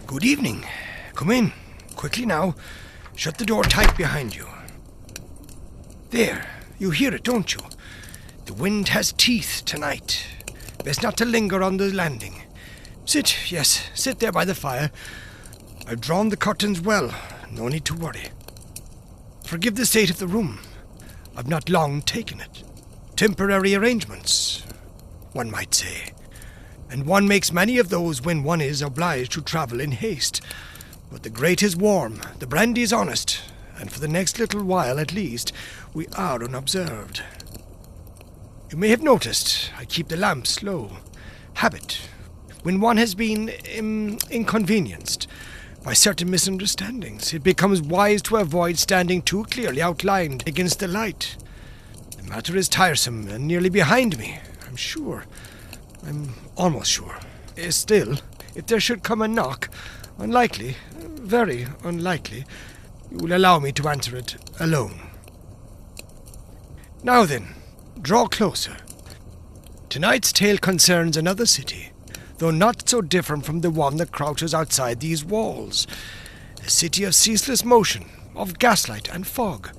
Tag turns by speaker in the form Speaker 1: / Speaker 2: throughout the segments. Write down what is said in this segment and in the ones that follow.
Speaker 1: Good evening. Come in. Quickly now. Shut the door tight behind you. There. You hear it, don't you? The wind has teeth tonight. Best not to linger on the landing. Sit there by the fire. I've drawn the curtains well. No need to worry. Forgive the state of the room. I've not long taken it. Temporary arrangements, one might say. And one makes many of those when one is obliged to travel in haste. But the grate is warm, the brandy is honest, and for the next little while at least, we are unobserved. You may have noticed I keep the lamps low. Habit. When one has been inconvenienced by certain misunderstandings, it becomes wise to avoid standing too clearly outlined against the light. The matter is tiresome and nearly behind me, I'm almost sure. Still, if there should come a knock, unlikely, very unlikely, you will allow me to answer it alone. Now then, draw closer. Tonight's tale concerns another city, though not so different from the one that crouches outside these walls. A city of ceaseless motion, of gaslight and fog,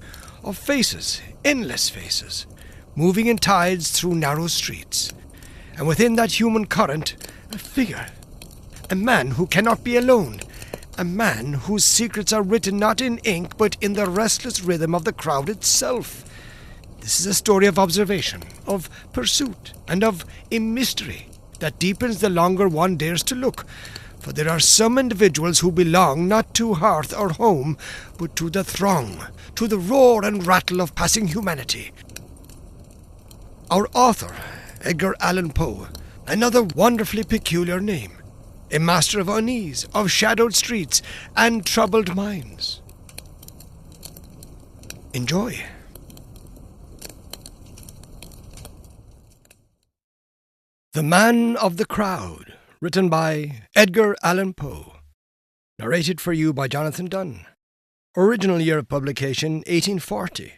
Speaker 1: of faces, endless faces, moving in tides through narrow streets. And within that human current, a figure, a man who cannot be alone, a man whose secrets are written not in ink but in the restless rhythm of the crowd itself. This is a story of observation, of pursuit, and of a mystery that deepens the longer one dares to look, for there are some individuals who belong not to hearth or home, but to the throng, to the roar and rattle of passing humanity. Our author, Edgar Allan Poe, another wonderfully peculiar name, a master of unease, of shadowed streets, and troubled minds. Enjoy. The Man of the Crowd, written by Edgar Allan Poe. Narrated for you by Jonathan Dunne. Original year of publication, 1840.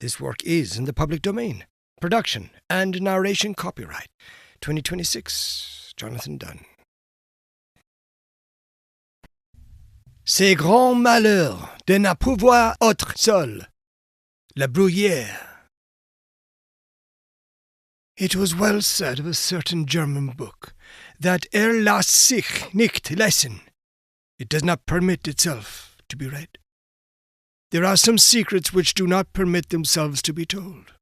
Speaker 1: This work is in the public domain. Production and narration copyright, 2026. Jonathan Dunne. C'est grand malheur de ne pouvoir être seul. La bruyère. It was well said of a certain German book that lässt sich nicht lesen. It does not permit itself to be read. There are some secrets which do not permit themselves to be told.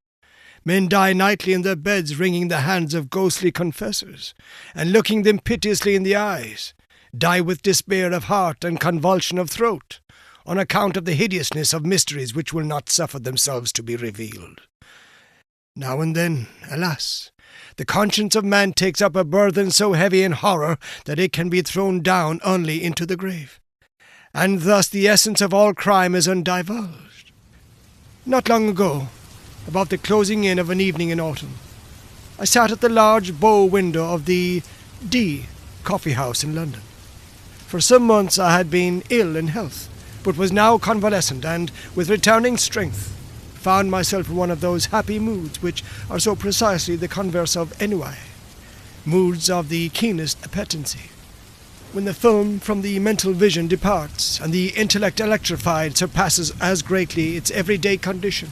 Speaker 1: Men die nightly in their beds, wringing the hands of ghostly confessors, and looking them piteously in the eyes, die with despair of heart and convulsion of throat, on account of the hideousness of mysteries which will not suffer themselves to be revealed. Now and then, alas, the conscience of man takes up a burthen so heavy in horror that it can be thrown down only into the grave, and thus the essence of all crime is undivulged. Not long ago, about the closing in of an evening in autumn, I sat at the large bow window of the D coffee house in London. For some months I had been ill in health, but was now convalescent, and, with returning strength, found myself in one of those happy moods which are so precisely the converse of ennui, moods of the keenest appetency, when the film from the mental vision departs, and the intellect electrified surpasses as greatly its everyday condition,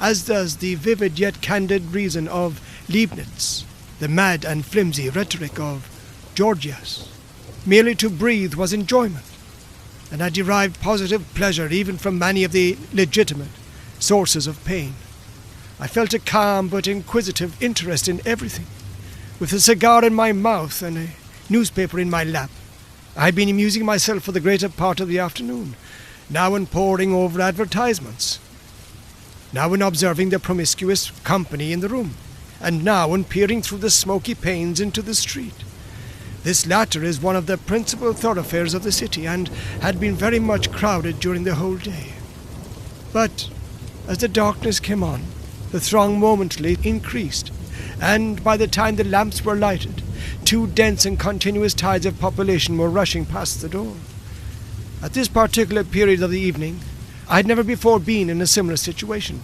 Speaker 1: as does the vivid yet candid reason of Leibniz, the mad and flimsy rhetoric of Gorgias. Merely to breathe was enjoyment, and I derived positive pleasure even from many of the legitimate sources of pain. I felt a calm but inquisitive interest in everything. With a cigar in my mouth and a newspaper in my lap, I had been amusing myself for the greater part of the afternoon, now in poring over advertisements, now in observing the promiscuous company in the room, and now in peering through the smoky panes into the street. This latter is one of the principal thoroughfares of the city, and had been very much crowded during the whole day. But as the darkness came on, the throng momentarily increased, and by the time the lamps were lighted, two dense and continuous tides of population were rushing past the door. At this particular period of the evening, I had never before been in a similar situation,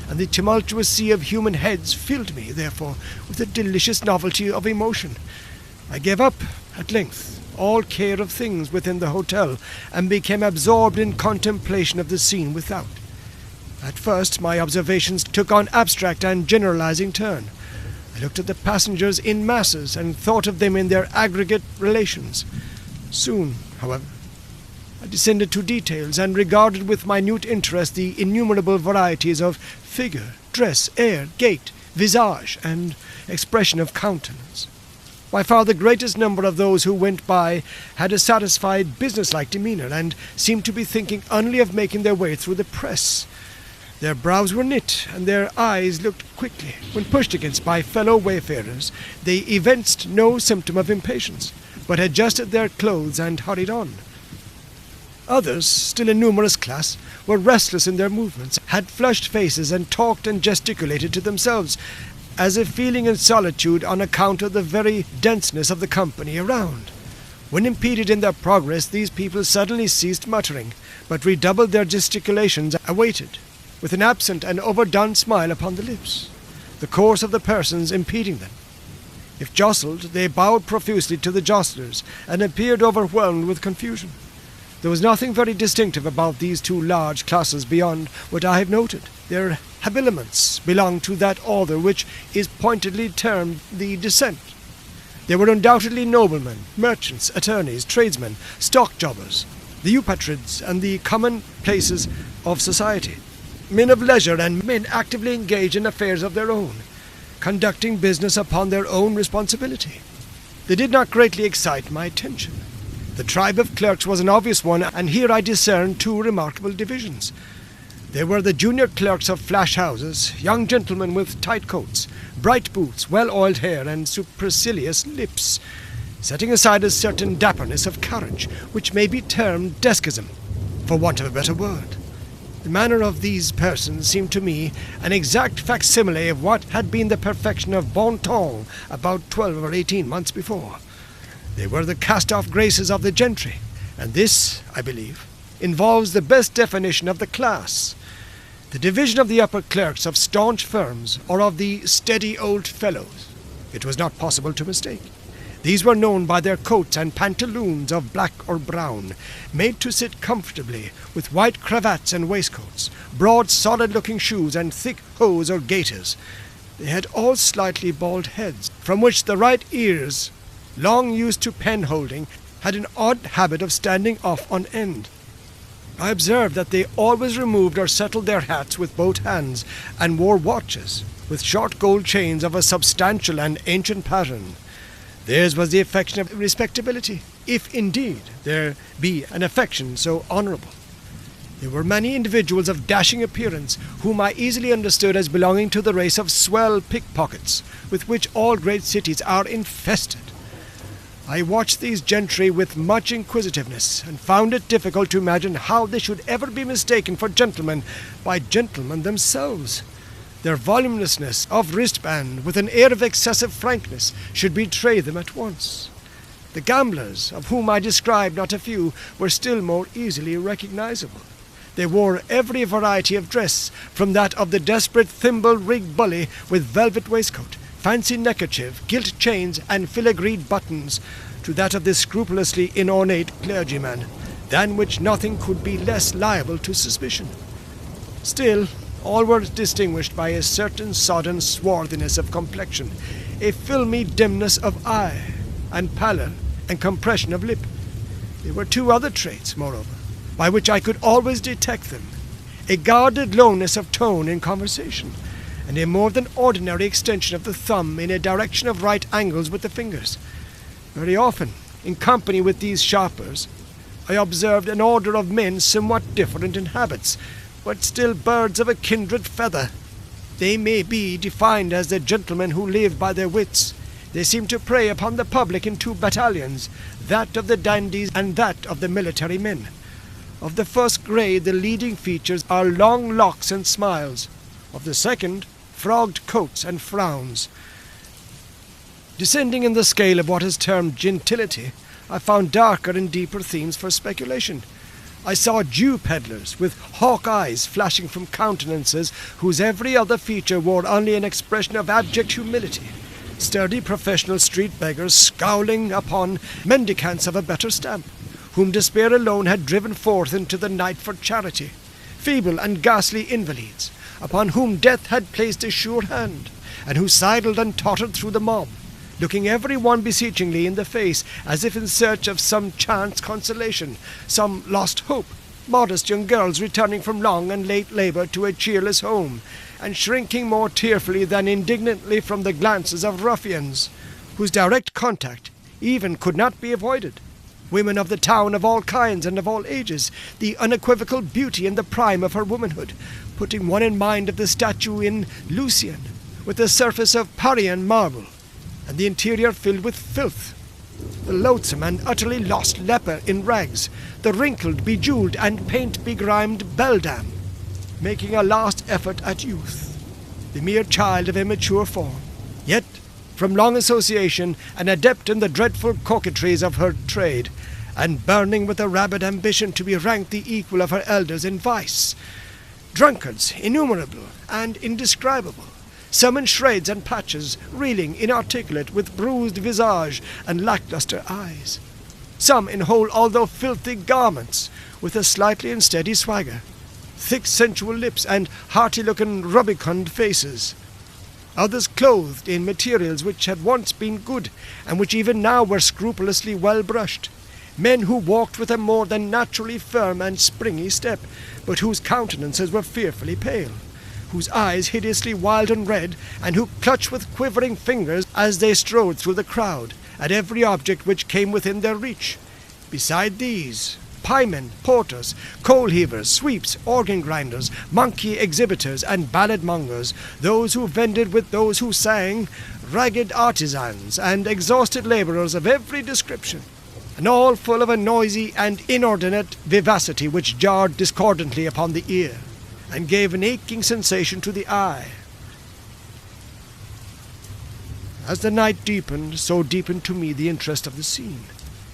Speaker 1: and the tumultuous sea of human heads filled me, therefore, with a delicious novelty of emotion. I gave up, at length, all care of things within the hotel and became absorbed in contemplation of the scene without. At first, my observations took on abstract and generalizing turn. I looked at the passengers in masses and thought of them in their aggregate relations. Soon, however, I descended to details and regarded with minute interest the innumerable varieties of figure, dress, air, gait, visage, and expression of countenance. By far the greatest number of those who went by had a satisfied, businesslike demeanour, and seemed to be thinking only of making their way through the press. Their brows were knit, and their eyes looked quickly. When pushed against by fellow wayfarers, they evinced no symptom of impatience, but adjusted their clothes and hurried on. Others, still a numerous class, were restless in their movements, had flushed faces, and talked and gesticulated to themselves, as if feeling in solitude on account of the very denseness of the company around. When impeded in their progress, these people suddenly ceased muttering, but redoubled their gesticulations, awaited, with an absent and overdone smile upon the lips, the course of the persons impeding them. If jostled, they bowed profusely to the jostlers, and appeared overwhelmed with confusion. There was nothing very distinctive about these two large classes beyond what I have noted. Their habiliments belonged to that order which is pointedly termed the descent. They were undoubtedly noblemen, merchants, attorneys, tradesmen, stock jobbers, the eupatrids, and the commonplaces of society. Men of leisure and men actively engaged in affairs of their own, conducting business upon their own responsibility. They did not greatly excite my attention. The tribe of clerks was an obvious one, and here I discerned two remarkable divisions. There were the junior clerks of flash houses, young gentlemen with tight coats, bright boots, well-oiled hair, and supercilious lips, setting aside a certain dapperness of carriage, which may be termed deschism, for want of a better word. The manner of these persons seemed to me an exact facsimile of what had been the perfection of bon ton about 12 or 18 months before. They were the cast-off graces of the gentry, and this, I believe, involves the best definition of the class. The division of the upper clerks of staunch firms, or of the steady old fellows, it was not possible to mistake. These were known by their coats and pantaloons of black or brown, made to sit comfortably, with white cravats and waistcoats, broad solid-looking shoes, and thick hose or gaiters. They had all slightly bald heads, from which the right ears, long used to pen-holding, had an odd habit of standing off on end. I observed that they always removed or settled their hats with both hands, and wore watches, with short gold chains of a substantial and ancient pattern. Theirs was the affection of respectability, if indeed there be an affection so honourable. There were many individuals of dashing appearance, whom I easily understood as belonging to the race of swell pickpockets, with which all great cities are infested. I watched these gentry with much inquisitiveness, and found it difficult to imagine how they should ever be mistaken for gentlemen by gentlemen themselves. Their voluminousness of wristband, with an air of excessive frankness, should betray them at once. The gamblers, of whom I described not a few, were still more easily recognizable. They wore every variety of dress, from that of the desperate thimble-rigged bully with velvet waistcoat, fancy neckerchief, gilt chains, and filigreed buttons, to that of the scrupulously inornate clergyman, than which nothing could be less liable to suspicion. Still, all were distinguished by a certain sodden swarthiness of complexion, a filmy dimness of eye, and pallor, and compression of lip. There were two other traits, moreover, by which I could always detect them: a guarded lowness of tone in conversation, and a more than ordinary extension of the thumb in a direction of right angles with the fingers. Very often, in company with these sharpers, I observed an order of men somewhat different in habits, but still birds of a kindred feather. They may be defined as the gentlemen who live by their wits. They seem to prey upon the public in two battalions, that of the dandies and that of the military men. Of the first grade, the leading features are long locks and smiles. Of the second, frogged coats and frowns. Descending in the scale of what is termed gentility, I found darker and deeper themes for speculation. I saw Jew peddlers with hawk eyes flashing from countenances whose every other feature wore only an expression of abject humility, sturdy professional street beggars scowling upon mendicants of a better stamp, whom despair alone had driven forth into the night for charity, feeble and ghastly invalids, upon whom death had placed a sure hand, and who sidled and tottered through the mob, looking every one beseechingly in the face, as if in search of some chance consolation, some lost hope, modest young girls returning from long and late labour to a cheerless home, and shrinking more tearfully than indignantly from the glances of ruffians, whose direct contact even could not be avoided. Women of the town of all kinds and of all ages, the unequivocal beauty in the prime of her womanhood, putting one in mind of the statue in Lucian, with the surface of Parian marble, and the interior filled with filth. The loathsome and utterly lost leper in rags, the wrinkled, bejewelled, and paint-begrimed beldam, making a last effort at youth, the mere child of immature form, yet, from long association, an adept in the dreadful coquetries of her trade, and burning with a rabid ambition to be ranked the equal of her elders in vice. Drunkards, innumerable and indescribable, some in shreds and patches, reeling, inarticulate, with bruised visage and lacklustre eyes. Some in whole, although filthy garments, with a slightly unsteady swagger, thick sensual lips, and hearty-looking rubicund faces. Others clothed in materials which had once been good, and which even now were scrupulously well brushed. Men who walked with a more than naturally firm and springy step, but whose countenances were fearfully pale, whose eyes hideously wild and red, and who clutched with quivering fingers as they strode through the crowd at every object which came within their reach. Beside these, piemen, porters, coal-heavers, sweeps, organ-grinders, monkey exhibitors, and ballad-mongers, those who vended with those who sang, ragged artisans, and exhausted labourers of every description, and all full of a noisy and inordinate vivacity which jarred discordantly upon the ear, and gave an aching sensation to the eye. As the night deepened, so deepened to me the interest of the scene.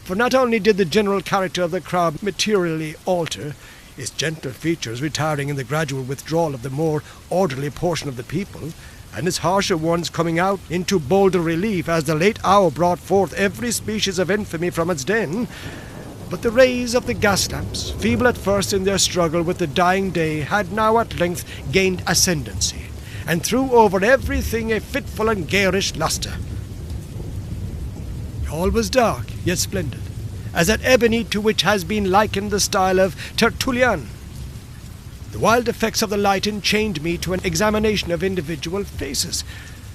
Speaker 1: For not only did the general character of the crowd materially alter, its gentle features retiring in the gradual withdrawal of the more orderly portion of the people, and its harsher ones coming out into bolder relief as the late hour brought forth every species of infamy from its den, but the rays of the gas lamps, feeble at first in their struggle with the dying day, had now at length gained ascendancy, and threw over everything a fitful and garish lustre. All was dark, yet splendid, as that ebony to which has been likened the style of Tertullian. The wild effects of the light enchained me to an examination of individual faces,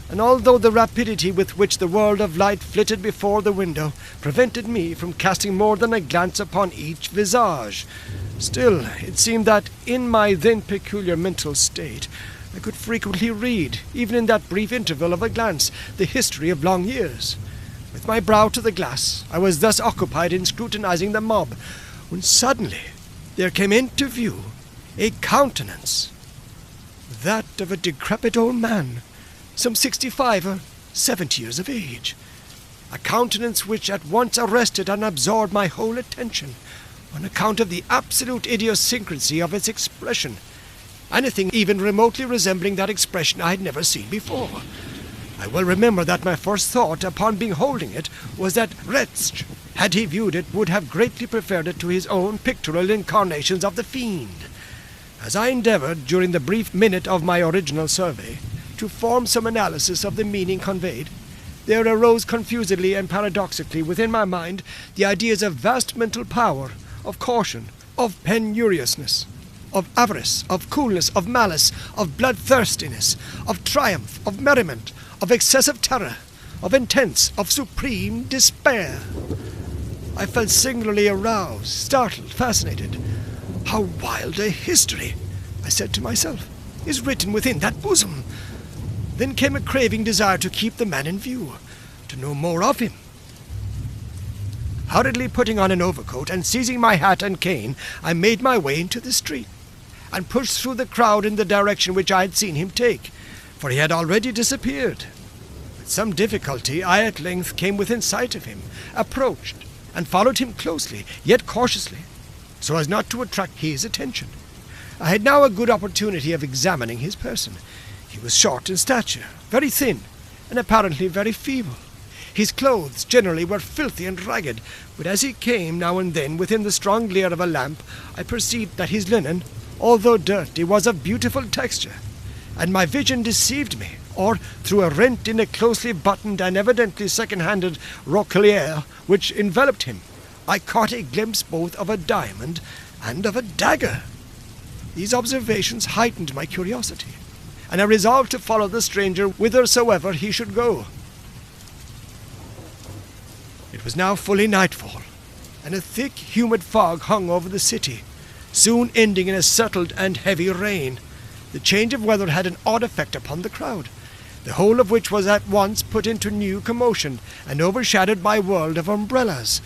Speaker 1: and although the rapidity with which the world of light flitted before the window prevented me from casting more than a glance upon each visage, still it seemed that, in my then peculiar mental state, I could frequently read, even in that brief interval of a glance, the history of long years. With my brow to the glass, I was thus occupied in scrutinizing the mob, when suddenly there came into view a countenance, that of a decrepit old man, some 65 or 70 years of age, a countenance which at once arrested and absorbed my whole attention, on account of the absolute idiosyncrasy of its expression. Anything even remotely resembling that expression I had never seen before. I well remember that my first thought upon beholding it was that Retzsch, had he viewed it, would have greatly preferred it to his own pictorial incarnations of the fiend. As I endeavoured, during the brief minute of my original survey, to form some analysis of the meaning conveyed, there arose confusedly and paradoxically within my mind the ideas of vast mental power, of caution, of penuriousness, of avarice, of coolness, of malice, of bloodthirstiness, of triumph, of merriment, of excessive terror, of intense, of supreme despair. I felt singularly aroused, startled, fascinated. How wild a history, I said to myself, is written within that bosom. Then came a craving desire to keep the man in view, to know more of him. Hurriedly putting on an overcoat and seizing my hat and cane, I made my way into the street, and pushed through the crowd in the direction which I had seen him take, for he had already disappeared. With some difficulty I at length came within sight of him, approached, and followed him closely, yet cautiously, so as not to attract his attention. I had now a good opportunity of examining his person. He was short in stature, very thin, and apparently very feeble. His clothes generally were filthy and ragged, but as he came now and then within the strong glare of a lamp, I perceived that his linen, although dirty, was of beautiful texture, and my vision deceived me, or through a rent in a closely buttoned and evidently second-handed roquelaire which enveloped him, I caught a glimpse both of a diamond and of a dagger. These observations heightened my curiosity, and I resolved to follow the stranger whithersoever he should go. It was now fully nightfall, and a thick, humid fog hung over the city, soon ending in a settled and heavy rain. The change of weather had an odd effect upon the crowd, the whole of which was at once put into new commotion, and overshadowed by a world of umbrellas.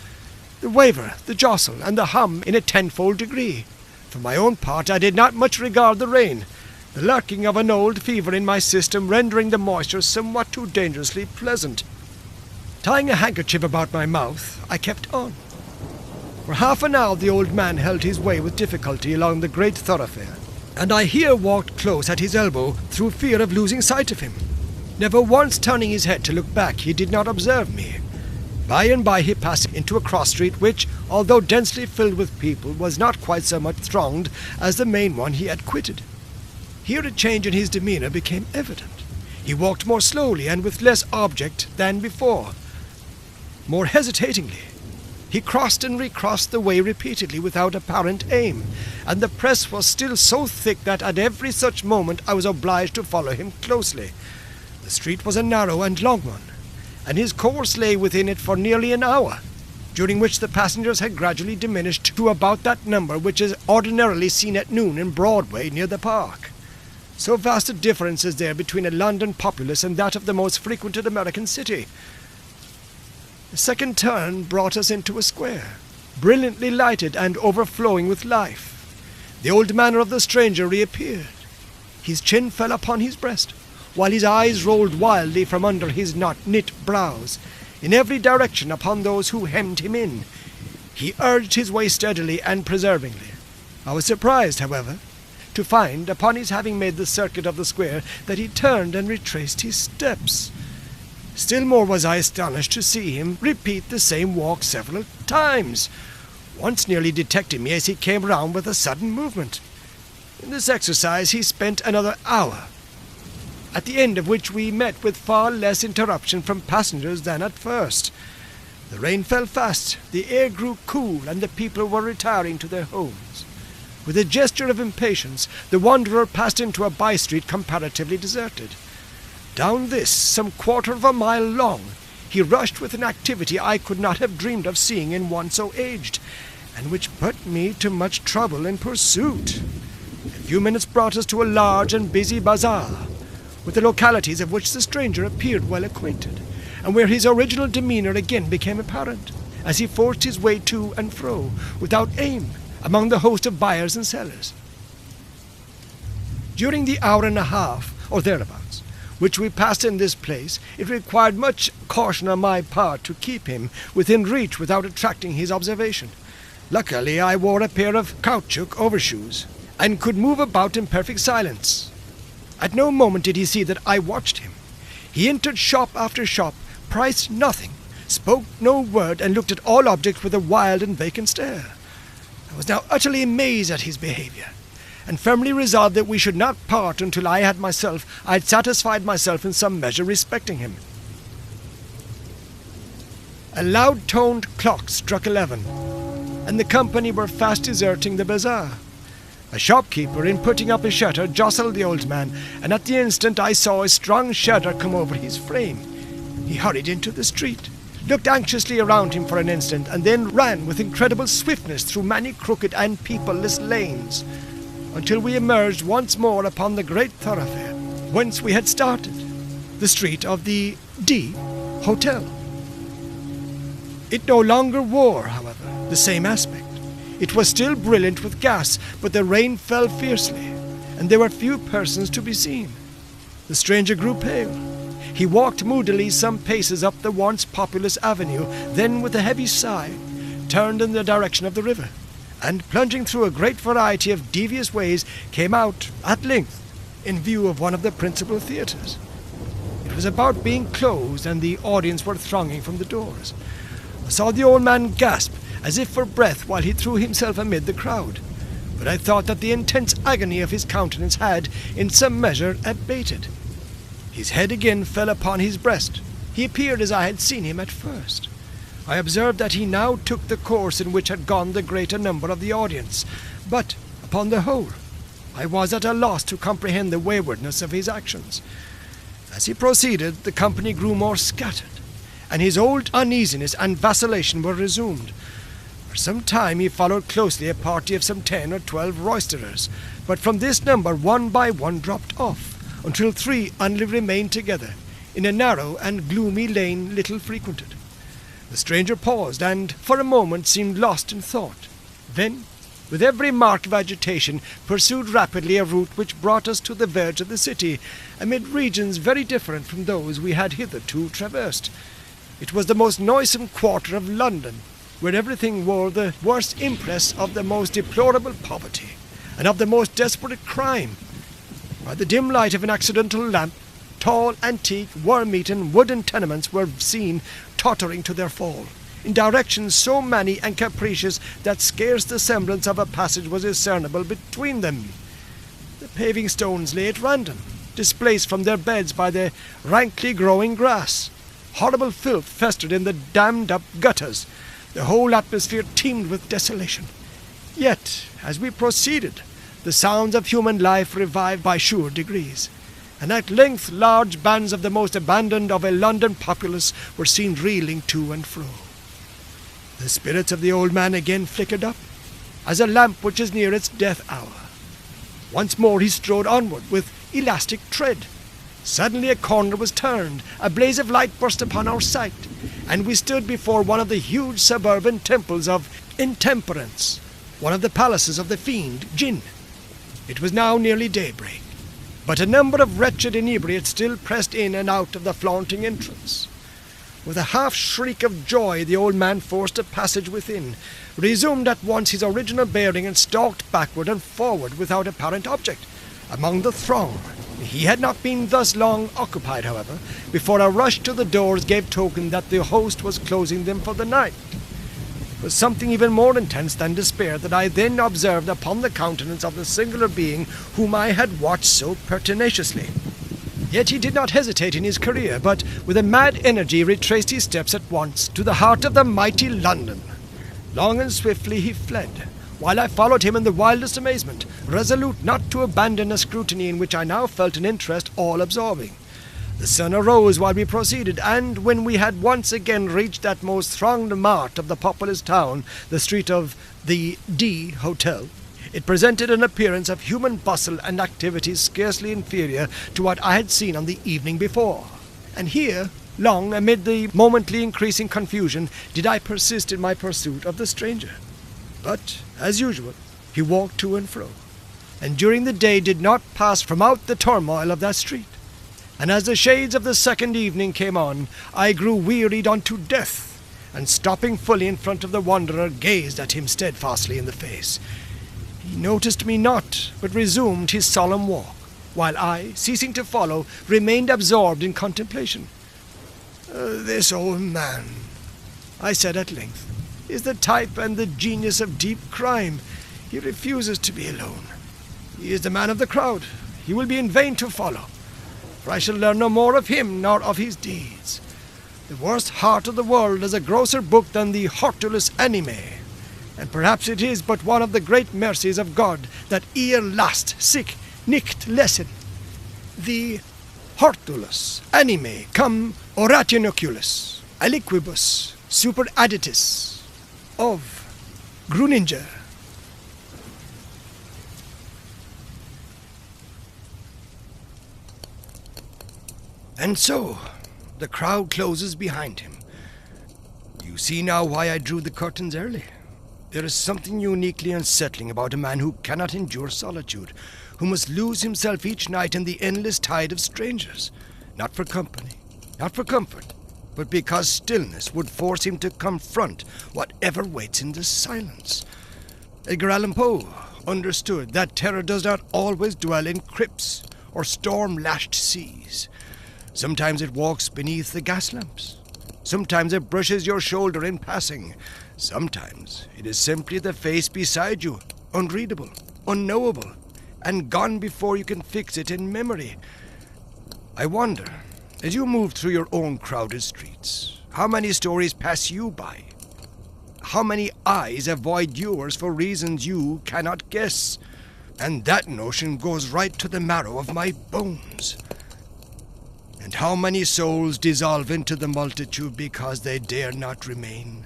Speaker 1: The waver, the jostle, and the hum in a tenfold degree. For my own part, I did not much regard the rain, the lurking of an old fever in my system rendering the moisture somewhat too dangerously pleasant. Tying a handkerchief about my mouth, I kept on. For half an hour the old man held his way with difficulty along the great thoroughfare, and I here walked close at his elbow through fear of losing sight of him. Never once turning his head to look back, he did not observe me. By and by he passed into a cross street which, although densely filled with people, was not quite so much thronged as the main one he had quitted. Here a change in his demeanour became evident. He walked more slowly and with less object than before, more hesitatingly. He crossed and recrossed the way repeatedly without apparent aim, and the press was still so thick that at every such moment I was obliged to follow him closely. The street was a narrow and long one, and his course lay within it for nearly an hour, during which the passengers had gradually diminished to about that number which is ordinarily seen at noon in Broadway near the park. So vast a difference is there between a London populace and that of the most frequented American city. The second turn brought us into a square, brilliantly lighted and overflowing with life. The old manner of the stranger reappeared. His chin fell upon his breast, while his eyes rolled wildly from under his knit brows, in every direction upon those who hemmed him in. He urged his way steadily and perseveringly. I was surprised, however, to find, upon his having made the circuit of the square, that he turned and retraced his steps. Still more was I astonished to see him repeat the same walk several times, once nearly detecting me as he came round with a sudden movement. In this exercise he spent another hour, at the end of which we met with far less interruption from passengers than at first. The rain fell fast, the air grew cool, and the people were retiring to their homes. With a gesture of impatience, the wanderer passed into a by-street comparatively deserted. Down this, some quarter of a mile long, he rushed with an activity I could not have dreamed of seeing in one so aged, and which put me to much trouble in pursuit. A few minutes brought us to a large and busy bazaar, with the localities of which the stranger appeared well acquainted, and where his original demeanour again became apparent, as he forced his way to and fro, without aim, among the host of buyers and sellers. During the hour and a half, or thereabouts, which we passed in this place, it required much caution on my part to keep him within reach without attracting his observation. Luckily, I wore a pair of caoutchouc overshoes, and could move about in perfect silence. At no moment did he see that I watched him. He entered shop after shop, priced nothing, spoke no word, and looked at all objects with a wild and vacant stare. I was now utterly amazed at his behaviour, and firmly resolved that we should not part until I had satisfied myself in some measure respecting him. A loud-toned clock struck 11, and the company were fast deserting the bazaar. A shopkeeper, in putting up a shutter, jostled the old man, and at the instant I saw a strong shudder come over his frame. He hurried into the street, looked anxiously around him for an instant, and then ran with incredible swiftness through many crooked and peopleless lanes, until we emerged once more upon the great thoroughfare whence we had started, the street of the D Hotel. It no longer wore, however, the same aspect. It was still brilliant with gas, but the rain fell fiercely, and there were few persons to be seen. The stranger grew pale. He walked moodily some paces up the once populous avenue, then with a heavy sigh turned in the direction of the river, and plunging through a great variety of devious ways, came out, at length, in view of one of the principal theatres. It was about being closed, and the audience were thronging from the doors. I saw the old man gasp, as if for breath, while he threw himself amid the crowd. But I thought that the intense agony of his countenance had, in some measure, abated. His head again fell upon his breast. He appeared as I had seen him at first. I observed that he now took the course in which had gone the greater number of the audience, but, upon the whole, I was at a loss to comprehend the waywardness of his actions. As he proceeded, the company grew more scattered, and his old uneasiness and vacillation were resumed. For some time he followed closely a party of some 10 or 12 roisterers, but from this number one by one dropped off, until 3 only remained together, in a narrow and gloomy lane little frequented. The stranger paused, and for a moment seemed lost in thought. Then, with every mark of agitation, pursued rapidly a route which brought us to the verge of the city, amid regions very different from those we had hitherto traversed. It was the most noisome quarter of London, where everything wore the worst impress of the most deplorable poverty, and of the most desperate crime. By the dim light of an accidental lamp, tall, antique, worm-eaten wooden tenements were seen tottering to their fall, in directions so many and capricious that scarce the semblance of a passage was discernible between them. The paving stones lay at random, displaced from their beds by the rankly growing grass. Horrible filth festered in the dammed-up gutters. The whole atmosphere teemed with desolation. Yet, as we proceeded, the sounds of human life revived by sure degrees, and at length large bands of the most abandoned of a London populace were seen reeling to and fro. The spirits of the old man again flickered up, as a lamp which is near its death hour. Once more he strode onward with elastic tread. Suddenly a corner was turned, a blaze of light burst upon our sight, and we stood before one of the huge suburban temples of intemperance, one of the palaces of the fiend, Gin. It was now nearly daybreak, but a number of wretched inebriates still pressed in and out of the flaunting entrance. With a half-shriek of joy, the old man forced a passage within, resumed at once his original bearing, and stalked backward and forward without apparent object among the throng. He had not been thus long occupied, however, before a rush to the doors gave token that the host was closing them for the night. It was something even more intense than despair that I then observed upon the countenance of the singular being whom I had watched so pertinaciously. Yet he did not hesitate in his career, but with a mad energy retraced his steps at once to the heart of the mighty London. Long and swiftly he fled, while I followed him in the wildest amazement, resolute not to abandon a scrutiny in which I now felt an interest all-absorbing. The sun arose while we proceeded, and when we had once again reached that most thronged mart of the populous town, the street of the D Hotel, it presented an appearance of human bustle and activity scarcely inferior to what I had seen on the evening before. And here, long amid the momently increasing confusion, did I persist in my pursuit of the stranger. But, as usual, he walked to and fro, and during the day did not pass from out the turmoil of that street. And as the shades of the second evening came on, I grew wearied unto death, and stopping fully in front of the wanderer, gazed at him steadfastly in the face. He noticed me not, but resumed his solemn walk, while I, ceasing to follow, remained absorbed in contemplation. "This old man," I said at length, "is the type and the genius of deep crime. He refuses to be alone. He is the man of the crowd. He will be in vain to follow, for I shall learn no more of him nor of his deeds. The worst heart of the world is a grosser book than the Hortulus Anime, and perhaps it is but one of the great mercies of God that ere last sic nicht lesen. The Hortulus Anime cum orationiculus aliquibus super additis of Gruninger." And so, the crowd closes behind him. You see now why I drew the curtains early. There is something uniquely unsettling about a man who cannot endure solitude, who must lose himself each night in the endless tide of strangers, not for company, not for comfort, but because stillness would force him to confront whatever waits in the silence. Edgar Allan Poe understood that terror does not always dwell in crypts or storm-lashed seas. Sometimes it walks beneath the gas lamps. Sometimes it brushes your shoulder in passing. Sometimes it is simply the face beside you, unreadable, unknowable, and gone before you can fix it in memory. I wonder, as you move through your own crowded streets, how many stories pass you by? How many eyes avoid yours for reasons you cannot guess? And that notion goes right to the marrow of my bones. And how many souls dissolve into the multitude because they dare not remain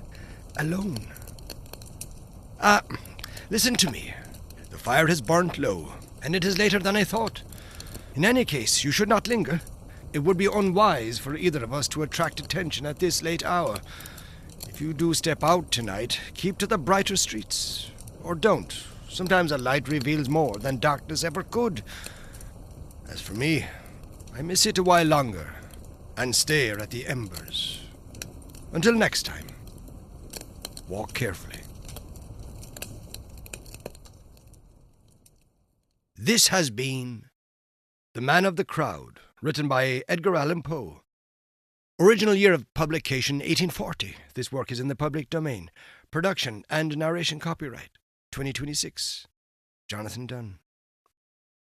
Speaker 1: alone? Listen to me. The fire has burnt low, and it is later than I thought. In any case, you should not linger. It would be unwise for either of us to attract attention at this late hour. If you do step out tonight, keep to the brighter streets. Or don't. Sometimes a light reveals more than darkness ever could. As for me, I may sit a while longer and stare at the embers. Until next time, walk carefully. This has been The Man of the Crowd, written by Edgar Allan Poe. Original year of publication 1840. This work is in the public domain. Production and narration copyright 2026. Jonathan Dunne.